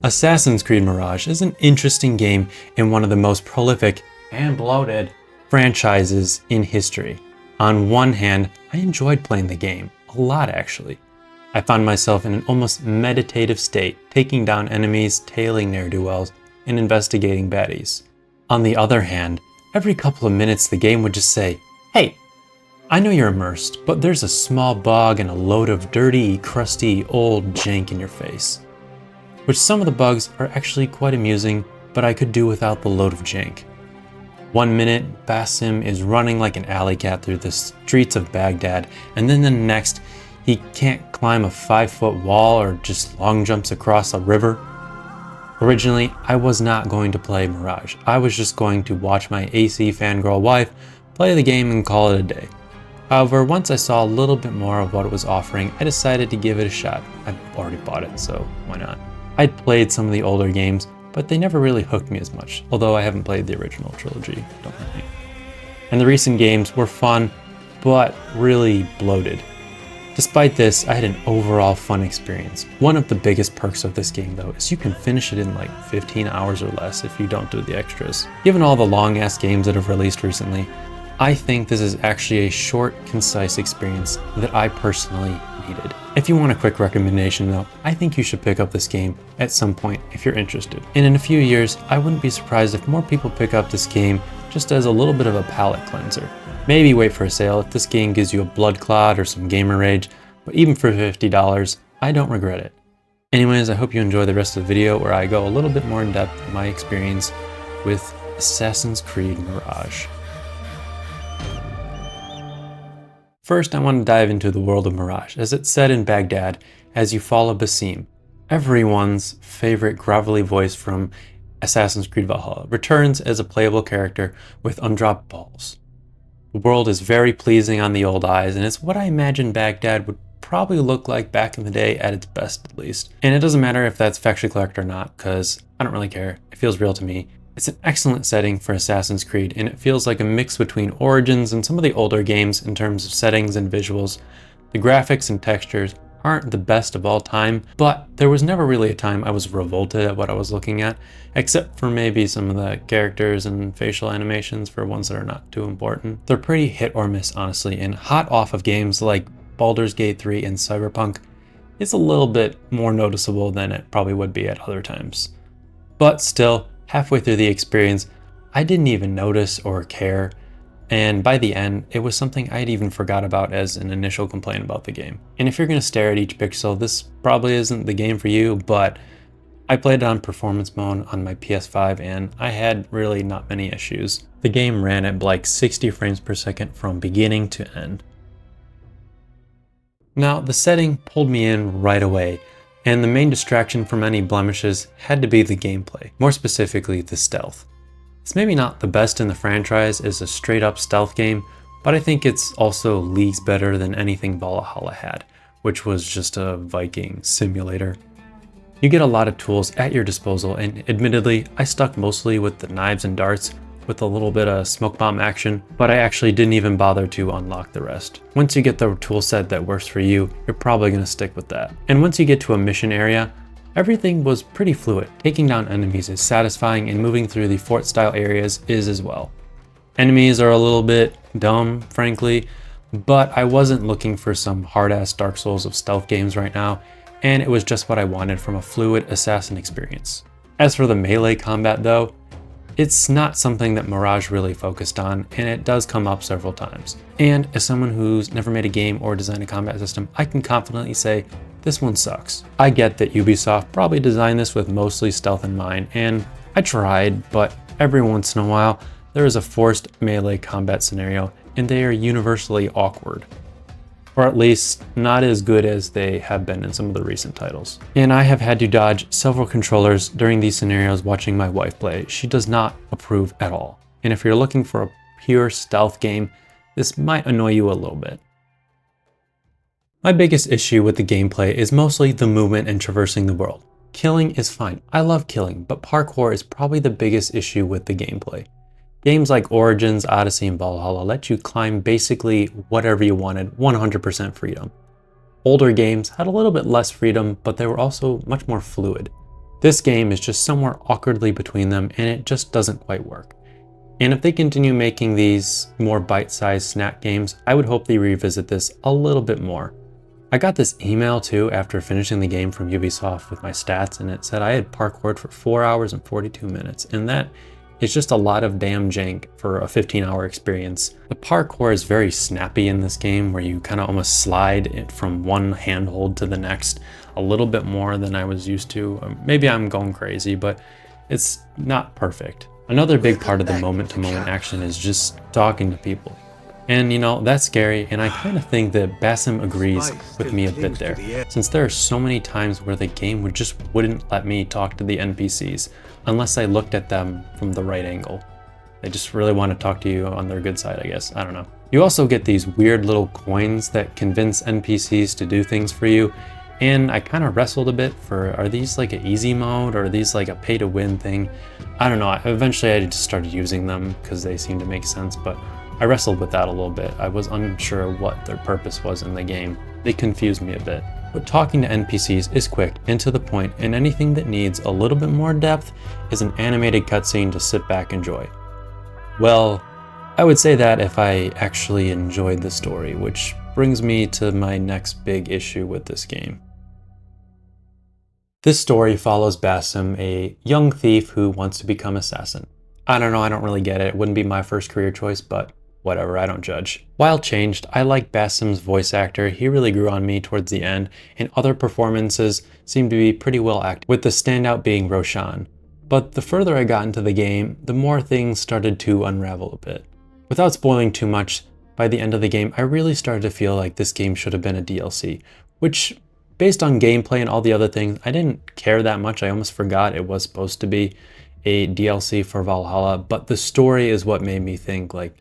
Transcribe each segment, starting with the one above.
Assassin's Creed Mirage is an interesting game in one of the most prolific and bloated franchises in history. On one hand, I enjoyed playing the game, a lot actually. I found myself in an almost meditative state, taking down enemies, tailing ne'er-do-wells, and investigating baddies. On the other hand, every couple of minutes the game would just say, "Hey, I know you're immersed, but there's a small bug and a load of dirty, crusty, old jank in your face." Which some of the bugs are actually quite amusing, but I could do without the load of jank. One minute, Basim is running like an alley cat through the streets of Baghdad, and then the next, he can't climb a 5-foot wall or just long jumps across a river. Originally, I was not going to play Mirage. I was just going to watch my AC fangirl wife play the game and call it a day. However, once I saw a little bit more of what it was offering, I decided to give it a shot. I've already bought it, so why not? I'd played some of the older games, but they never really hooked me as much, although I haven't played the original trilogy, don't worry. And the recent games were fun, but really bloated. Despite this, I had an overall fun experience. One of the biggest perks of this game though is you can finish it in like 15 hours or less if you don't do the extras. Given all the long ass games that have released recently, I think this is actually a short, concise experience that I personally needed. If you want a quick recommendation though, I think you should pick up this game at some point if you're interested. And in a few years, I wouldn't be surprised if more people pick up this game just as a little bit of a palate cleanser. Maybe wait for a sale if this game gives you a blood clot or some gamer rage, but even for $50, I don't regret it. Anyways, I hope you enjoy the rest of the video where I go a little bit more in depth in my experience with Assassin's Creed Mirage. First, I want to dive into the world of Mirage, as it's set in Baghdad as you follow Basim, everyone's favorite gravelly voice from Assassin's Creed Valhalla, returns as a playable character with undropped balls. The world is very pleasing on the old eyes, and it's what I imagine Baghdad would probably look like back in the day at its best at least. And it doesn't matter if that's factually correct or not, because I don't really care, it feels real to me. It's an excellent setting for Assassin's Creed, and it feels like a mix between Origins and some of the older games in terms of settings and visuals. The graphics and textures aren't the best of all time, but there was never really a time I was revolted at what I was looking at, except for maybe some of the characters and facial animations for ones that are not too important. They're pretty hit or miss, honestly, and hot off of games like Baldur's Gate 3 and Cyberpunk, it's a little bit more noticeable than it probably would be at other times. But still, halfway through the experience, I didn't even notice or care, and by the end, it was something I'd even forgot about as an initial complaint about the game. And if you're going to stare at each pixel, this probably isn't the game for you, but I played it on performance mode on my PS5 and I had really not many issues. The game ran at like 60 frames per second from beginning to end. Now, the setting pulled me in right away, and the main distraction from any blemishes had to be the gameplay, more specifically the stealth. It's maybe not the best in the franchise as a straight up stealth game, but I think it's also leagues better than anything Valhalla had, which was just a Viking simulator. You get a lot of tools at your disposal, and admittedly, I stuck mostly with the knives and darts with a little bit of smoke bomb action, but I actually didn't even bother to unlock the rest. Once you get the tool set that works for you, you're probably going to stick with that. And once you get to a mission area, everything was pretty fluid. Taking down enemies is satisfying, and moving through the fort style areas is as well. Enemies are a little bit dumb, frankly, but I wasn't looking for some hard ass Dark Souls of stealth games right now, and it was just what I wanted from a fluid assassin experience. As for the melee combat though, it's not something that Mirage really focused on, and it does come up several times. And as someone who's never made a game or designed a combat system, I can confidently say this one sucks. I get that Ubisoft probably designed this with mostly stealth in mind, and I tried, but every once in a while, there is a forced melee combat scenario, and they are universally awkward. Or at least not as good as they have been in some of the recent titles. And I have had to dodge several controllers during these scenarios watching my wife play. She does not approve at all. And if you're looking for a pure stealth game, this might annoy you a little bit. My biggest issue with the gameplay is mostly the movement and traversing the world. Killing is fine. I love killing, but parkour is probably the biggest issue with the gameplay. Games like Origins, Odyssey, and Valhalla let you climb basically whatever you wanted, 100% freedom. Older games had a little bit less freedom, but they were also much more fluid. This game is just somewhere awkwardly between them, and it just doesn't quite work. And if they continue making these more bite-sized snack games, I would hope they revisit this a little bit more. I got this email too after finishing the game from Ubisoft with my stats, and it said I had parkoured for 4 hours and 42 minutes, and that is just a lot of damn jank for a 15-hour experience. The parkour is very snappy in this game, where you kind of almost slide it from one handhold to the next a little bit more than I was used to. Maybe I'm going crazy, but it's not perfect. Another big part of the moment-to-moment action is just talking to people. And you know, that's scary, and I kind of think that Basim agrees with me a bit there, since there are so many times where the game wouldn't let me talk to the NPCs unless I looked at them from the right angle. They just really want to talk to you on their good side, I guess. I don't know. You also get these weird little coins that convince NPCs to do things for you, and I kind of wrestled a bit for, are these like an easy mode or are these like a pay to win thing? I don't know. Eventually I just started using them because they seem to make sense, but I wrestled with that a little bit. I was unsure what their purpose was in the game. They confused me a bit. But talking to NPCs is quick and to the point, and anything that needs a little bit more depth is an animated cutscene to sit back and enjoy. Well, I would say that if I actually enjoyed the story, which brings me to my next big issue with this game. This story follows Basim, a young thief who wants to become assassin. I don't know, I don't really get it. It wouldn't be my first career choice, but whatever, I don't judge. While changed, I like Basim's voice actor. He really grew on me towards the end, and other performances seem to be pretty well acted, with the standout being Roshan. But the further I got into the game, the more things started to unravel a bit. Without spoiling too much, by the end of the game, I really started to feel like this game should have been a DLC, which, based on gameplay and all the other things, I didn't care that much. I almost forgot it was supposed to be a DLC for Valhalla, but the story is what made me think like,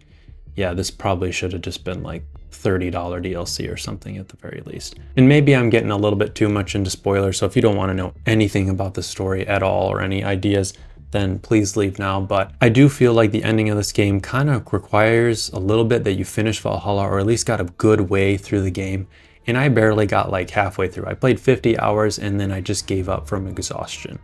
yeah, this probably should have just been like $30 DLC or something at the very least. And maybe I'm getting a little bit too much into spoilers, so if you don't want to know anything about the story at all or any ideas, then please leave now. But I do feel like the ending of this game kind of requires a little bit that you finish Valhalla, or at least got a good way through the game. And I barely got like halfway through. I played 50 hours and then I just gave up from exhaustion.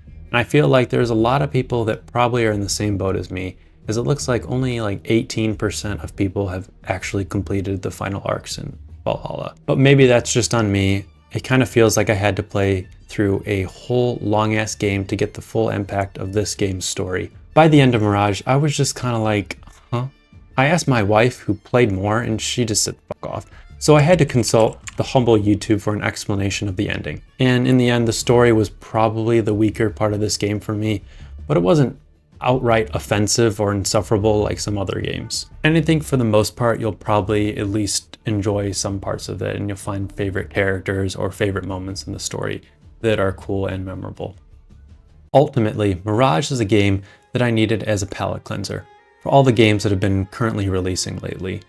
And I feel like there's a lot of people that probably are in the same boat as me, as it looks like only like 18% of people have actually completed the final arcs in Valhalla. But maybe that's just on me. It kind of feels like I had to play through a whole long ass game to get the full impact of this game's story. By the end of Mirage, I was just kind of like, huh? I asked my wife, who played more, and she just said fuck off. So I had to consult the humble YouTube for an explanation of the ending. And in the end, the story was probably the weaker part of this game for me, but it wasn't outright offensive or insufferable like some other games. And I think for the most part, you'll probably at least enjoy some parts of it, and you'll find favorite characters or favorite moments in the story that are cool and memorable. Ultimately, Mirage is a game that I needed as a palate cleanser for all the games that have been currently releasing lately.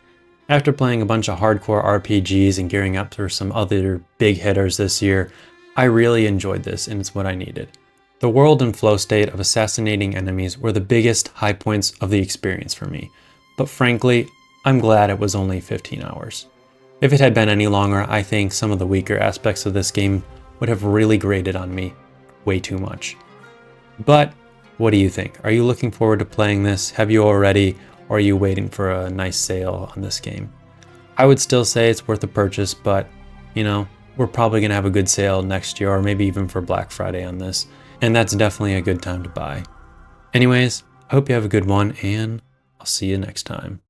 After playing a bunch of hardcore RPGs and gearing up for some other big hitters this year, I really enjoyed this, and it's what I needed. The world and flow state of assassinating enemies were the biggest high points of the experience for me, but frankly, I'm glad it was only 15 hours. If it had been any longer, I think some of the weaker aspects of this game would have really grated on me way too much. But what do you think? Are you looking forward to playing this? Have you already? Or are you waiting for a nice sale on this game? I would still say it's worth a purchase, but you know, we're probably gonna have a good sale next year, or maybe even for Black Friday on this, and that's definitely a good time to buy. Anyways, I hope you have a good one, and I'll see you next time.